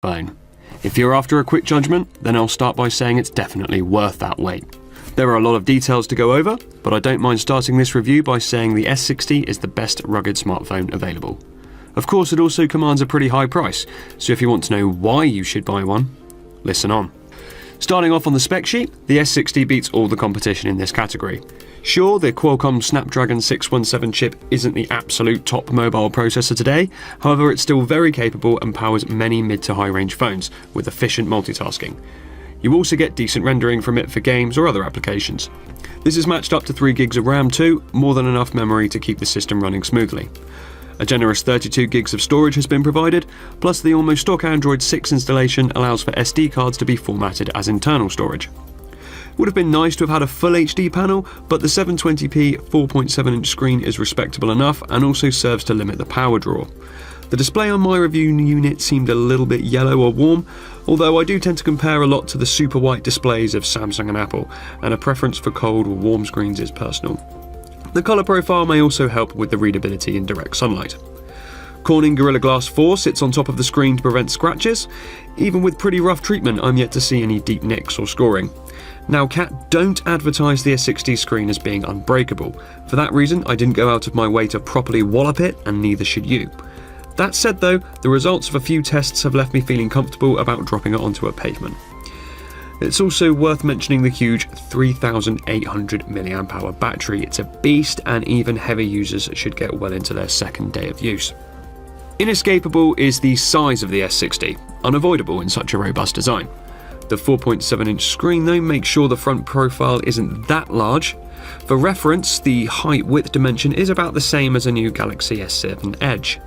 phone. If you're after a quick judgment, then I'll start by saying it's definitely worth that wait. There are a lot of details to go over, but I don't mind starting this review by saying the S60 is the best rugged smartphone available. Of course, it also commands a pretty high price, so if you want to know why you should buy one, listen on. Starting off on the spec sheet, the S60 beats all the competition in this category. Sure, the Qualcomm Snapdragon 617 chip isn't the absolute top mobile processor today, however it's still very capable and powers many mid to high range phones with efficient multitasking. You also get decent rendering from it for games or other applications. This is matched up to 3 gigs of RAM too, more than enough memory to keep the system running smoothly. A generous 32 gigs of storage has been provided, plus the almost stock Android 6 installation allows for SD cards to be formatted as internal storage. Would have been nice to have had a full HD panel, but the 720p 4.7-inch screen is respectable enough and also serves to limit the power draw. The display on my review unit seemed a little bit yellow or warm, although I do tend to compare a lot to the super white displays of Samsung and Apple, and a preference for cold or warm screens is personal. The colour profile may also help with the readability in direct sunlight. Corning Gorilla Glass 4 sits on top of the screen to prevent scratches. Even with pretty rough treatment, I'm yet to see any deep nicks or scoring. Now, Cat don't advertise the S60 screen as being unbreakable. For that reason, I didn't go out of my way to properly wallop it, and neither should you. That said though, the results of a few tests have left me feeling comfortable about dropping it onto a pavement. It's also worth mentioning the huge 3800 mAh battery. It's a beast, and even heavy users should get well into their second day of use. Inescapable is the size of the S60, unavoidable in such a robust design. The 4.7-inch screen though makes sure the front profile isn't that large. For reference, the height-width dimension is about the same as a new Galaxy S7 Edge.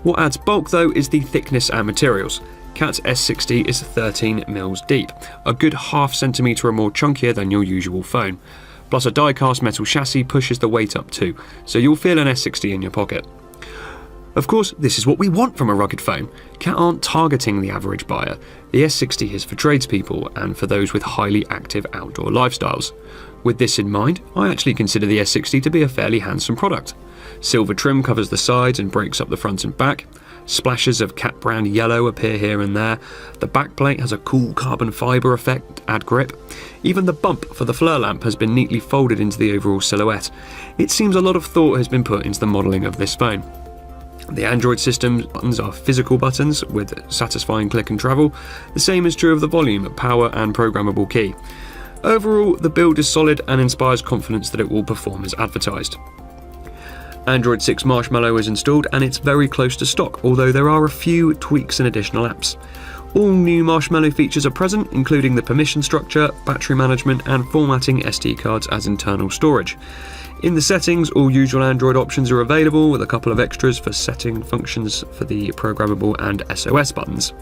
What adds bulk though is the thickness and materials. Cat S60 is 13mm deep, a good ½ centimetre or more chunkier than your usual phone. Plus a die-cast metal chassis pushes the weight up too, so you'll feel an S60 in your pocket. Of course, this is what we want from a rugged phone. Cat aren't targeting the average buyer. The S60 is for tradespeople and for those with highly active outdoor lifestyles. With this in mind, I actually consider the S60 to be a fairly handsome product. Silver trim covers the sides and breaks up the front and back. Splashes of Cat brand yellow appear here and there. The backplate has a cool carbon fibre effect to add grip. Even the bump for the FLIR lamp has been neatly folded into the overall silhouette. It seems a lot of thought has been put into the modelling of this phone. The Android system buttons are physical buttons with satisfying click and travel. The same is true of the volume, power and programmable key. Overall, the build is solid and inspires confidence that it will perform as advertised. Android 6 Marshmallow is installed and it's very close to stock, although there are a few tweaks and additional apps. All new Marshmallow features are present, including the permission structure, battery management and formatting SD cards as internal storage. In the settings, all usual Android options are available, with a couple of extras for setting functions for the programmable and SOS buttons.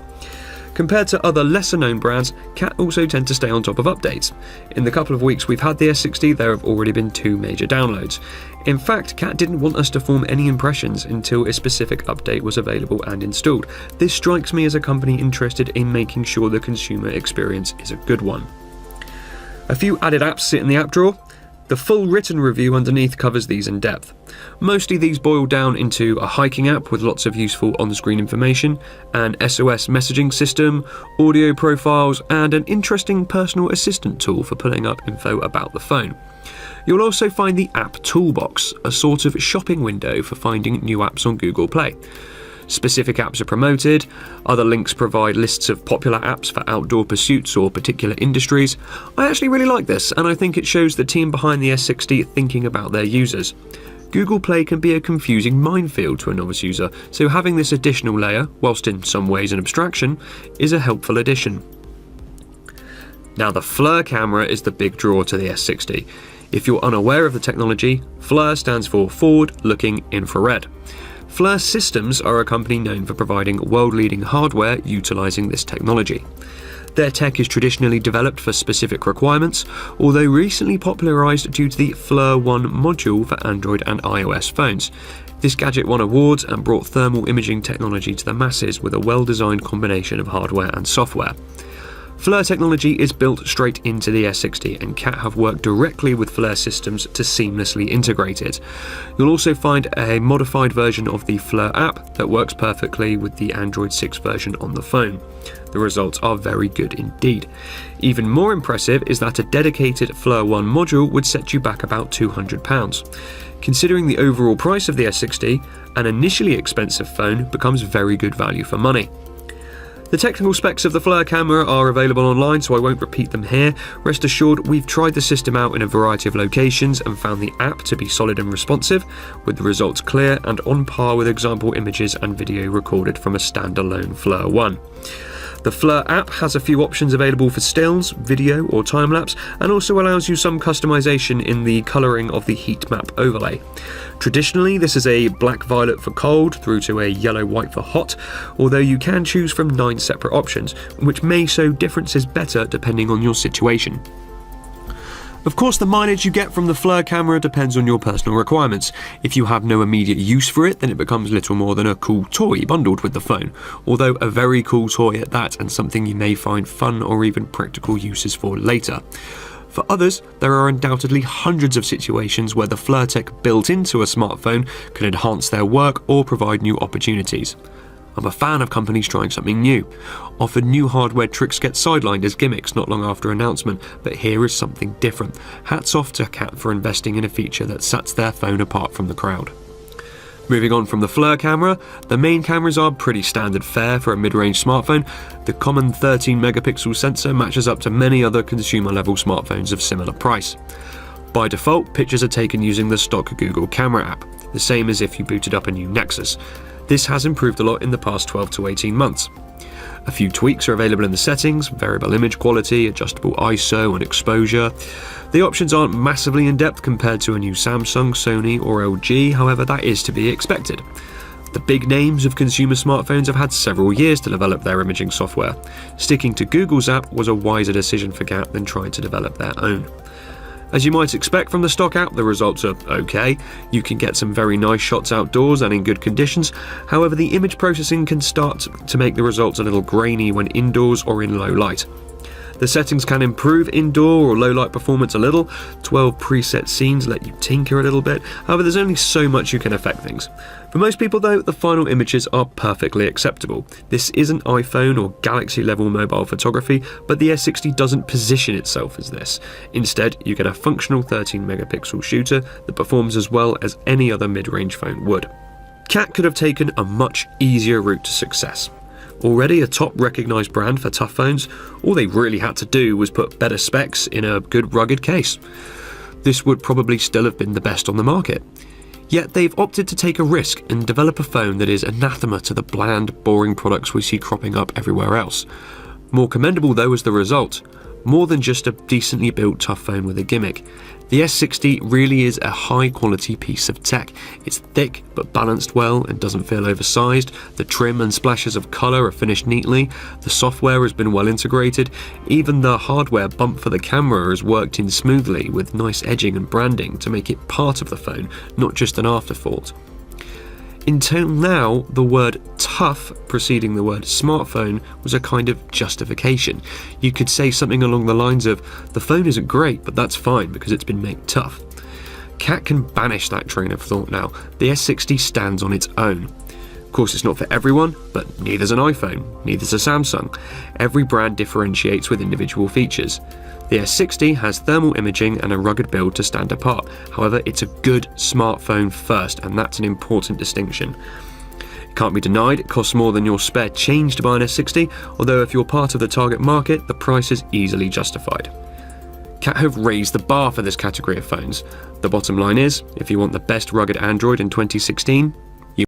Compared to other lesser-known brands, Cat also tend to stay on top of updates. In the couple of weeks we've had the S60, there have already been 2 major downloads. In fact, Cat didn't want us to form any impressions until a specific update was available and installed. This strikes me as a company interested in making sure the consumer experience is a good one. A few added apps sit in the app drawer. The full written review underneath covers these in depth. Mostly these boil down into a hiking app with lots of useful on-the-screen information, an SOS messaging system, audio profiles, and an interesting personal assistant tool for pulling up info about the phone. You'll also find the App Toolbox, a sort of shopping window for finding new apps on Google Play. Specific apps are promoted, other links provide lists of popular apps for outdoor pursuits or particular industries. I actually really like this, and I think it shows the team behind the S60 thinking about their users. Google Play can be a confusing minefield to a novice user, so having this additional layer, whilst in some ways an abstraction, is a helpful addition. Now the FLIR camera is the big draw to the S60. If you're unaware of the technology, FLIR stands for Forward Looking Infrared. FLIR Systems are a company known for providing world-leading hardware utilising this technology. Their tech is traditionally developed for specific requirements, although recently popularised due to the FLIR One module for Android and iOS phones. This gadget won awards and brought thermal imaging technology to the masses with a well-designed combination of hardware and software. FLIR technology is built straight into the S60, and Cat have worked directly with FLIR systems to seamlessly integrate it. You'll also find a modified version of the FLIR app that works perfectly with the Android 6 version on the phone. The results are very good indeed. Even more impressive is that a dedicated FLIR 1 module would set you back about £200. Considering the overall price of the S60, an initially expensive phone becomes very good value for money. The technical specs of the FLIR camera are available online, so I won't repeat them here. Rest assured, we've tried the system out in a variety of locations and found the app to be solid and responsive, with the results clear and on par with example images and video recorded from a standalone FLIR 1. The FLIR app has a few options available for stills, video or time-lapse, and also allows you some customization in the colouring of the heat map overlay. Traditionally, this is a black-violet for cold through to a yellow-white for hot, although you can choose from 9 separate options, which may show differences better depending on your situation. Of course, the mileage you get from the FLIR camera depends on your personal requirements. If you have no immediate use for it, then it becomes little more than a cool toy bundled with the phone, although a very cool toy at that, and something you may find fun or even practical uses for later. For others, there are undoubtedly hundreds of situations where the FLIR tech built into a smartphone can enhance their work or provide new opportunities. I'm a fan of companies trying something new. Often new hardware tricks get sidelined as gimmicks not long after announcement, but here is something different. Hats off to Cat for investing in a feature that sets their phone apart from the crowd. Moving on from the FLIR camera, the main cameras are pretty standard fare for a mid-range smartphone. The common 13 megapixel sensor matches up to many other consumer-level smartphones of similar price. By default, pictures are taken using the stock Google camera app, the same as if you booted up a new Nexus. This has improved a lot in the past 12 to 18 months. A few tweaks are available in the settings: variable image quality, adjustable ISO and exposure. The options aren't massively in-depth compared to a new Samsung, Sony or LG, however that is to be expected. The big names of consumer smartphones have had several years to develop their imaging software. Sticking to Google's app was a wiser decision for Cat than trying to develop their own. As you might expect from the stock app, the results are okay. You can get some very nice shots outdoors and in good conditions. However, the image processing can start to make the results a little grainy when indoors or in low light. The settings can improve indoor or low light performance a little. 12 preset scenes let you tinker a little bit. However, there's only so much you can affect things. For most people though, the final images are perfectly acceptable. This isn't iPhone or Galaxy level mobile photography, but the S60 doesn't position itself as this. Instead, you get a functional 13 megapixel shooter that performs as well as any other mid-range phone would. Cat could have taken a much easier route to success. Already a top recognised brand for tough phones, all they really had to do was put better specs in a good rugged case. This would probably still have been the best on the market. Yet they've opted to take a risk and develop a phone that is anathema to the bland, boring products we see cropping up everywhere else. More commendable though is the result. More than just a decently built tough phone with a gimmick. The S60 really is a high quality piece of tech. It's thick but balanced well and doesn't feel oversized. The trim and splashes of colour are finished neatly. The software has been well integrated. Even the hardware bump for the camera has worked in smoothly with nice edging and branding to make it part of the phone, not just an afterthought. Until now, the word tough preceding the word smartphone was a kind of justification. You could say something along the lines of, the phone isn't great, but that's fine because it's been made tough. Cat can banish that train of thought now. The S60 stands on its own. Of course, it's not for everyone, but neither's an iPhone, neither's a Samsung. Every brand differentiates with individual features. The S60 has thermal imaging and a rugged build to stand apart. However, it's a good smartphone first, and that's an important distinction. It can't be denied it costs more than your spare change to buy an S60, although if you're part of the target market, the price is easily justified. Cat have raised the bar for this category of phones. The bottom line is, if you want the best rugged Android in 2016,